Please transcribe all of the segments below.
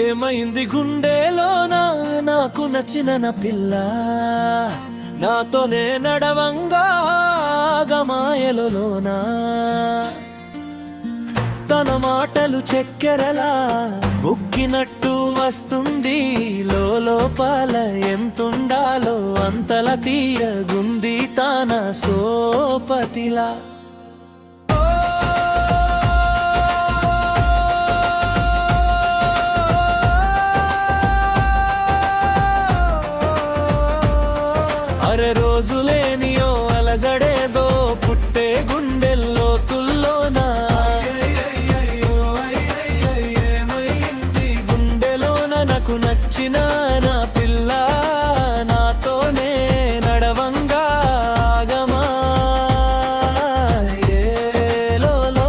ఏమైంది గుండెలోనా నాకు నచ్చిన నా పిల్ల నాతోనే నడవంగా గమాయలలోనా తన మాటలు చక్కెరలా బుక్కినట్టు వస్తుంది లోపల ఎంతుండాలో అంతల తీయగుంది తన సోపతిలా అరే రోజులేనియో అలజడేదో పుట్టే గుండెల్లో తుల్లోనా గుండెలోన నాకు నచ్చిన నా పిల్ల నాతోనే నడవంగా ఆగమా ఏలోనా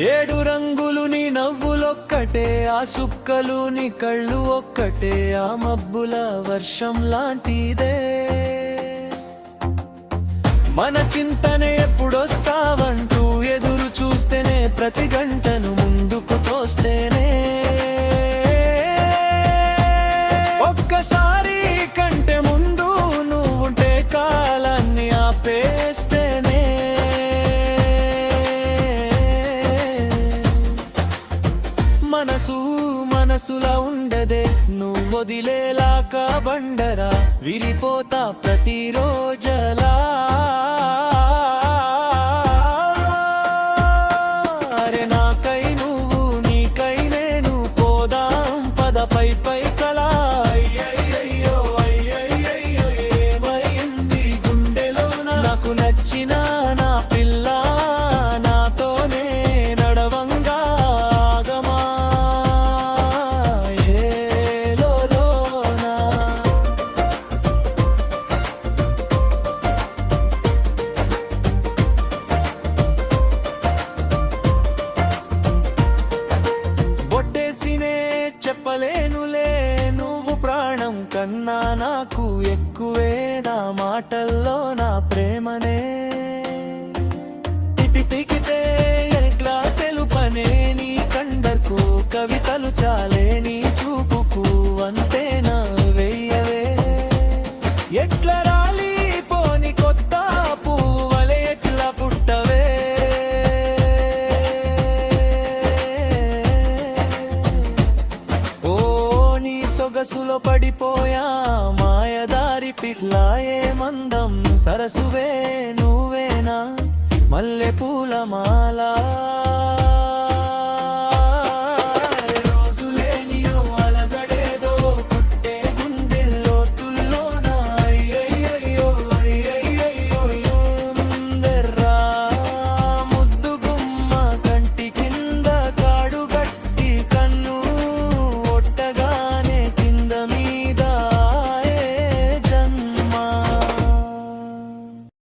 ఏడు రంగులు నీ నవ్వులొక్కటే ఆ సుక్కలు నీ కళ్ళు ఒక్కటే ఆ మబ్బుల వర్షం లాంటిదే మన చింతనే ఎప్పుడొస్తావంటూ ఎదురు చూస్తేనే ప్రతి గంటను ముందుకు తోస్తేనే ఒక్కసారి కంటే ముందు నువ్వుంటే కాలాన్ని ఆపేస్తేనే మనసులా ఉండదే నువ్వు వదిలేలాక బండరా విరిపోతా ప్రతిరోజలా అరే నాకై నువ్వు నీకై నేను పోదాం పద పై కలా అయ్యయ్యో అయ్యయ్యో ఏమైంది గుండెలోన నాకు నచ్చిన నా పిల్ల నాతోనే నడవంగా ఆగమా చెప్పలేనులే నువ్వు ప్రాణం కన్నా నాకు ఎక్కువే నా మాటల్లో నా ప్రేమనే తితికితే ఎట్లా తెలుపనే నీ కండకు కవితలు చాలే నీ చూపుకు అంతేనా వెయ్యవే ఎట్లా రాలి పోని కొత్త పువ్వువలే ఎట్లా పుట్టవే సొగసులో పడిపోయా మాయదారి పిల్లాయే మందం సరసువే నువ్వేనా మల్లె పూల మాల